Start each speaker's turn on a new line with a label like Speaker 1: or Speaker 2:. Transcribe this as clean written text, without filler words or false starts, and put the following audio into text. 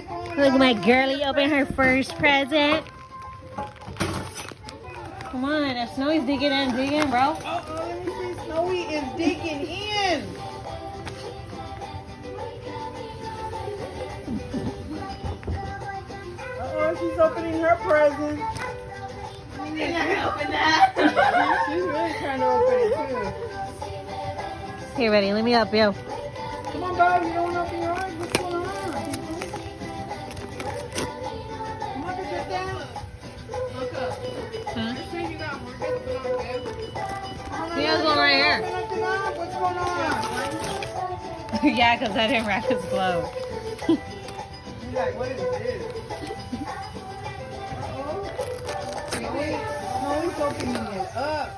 Speaker 1: Look at my girlie open her first present. Come on, if Snowy's digging in, bro.
Speaker 2: Oh, let me see. Snowy is digging in. Uh-oh, she's opening her present.
Speaker 3: You're not gonna open that.
Speaker 2: She's really trying to open it too.
Speaker 1: Here, ready? Let me help you.
Speaker 2: Come on, dog. You don't want to open your eyes. What's going on? Come on, sit down.
Speaker 3: Look up.
Speaker 1: Huh?
Speaker 3: You say you got more gifts, but I'm good.
Speaker 1: He has one right here.
Speaker 2: Open it up. What's going on?
Speaker 1: Yeah, because I didn't wrap his glove.
Speaker 2: He's like, what is this? Snowy's opening it up.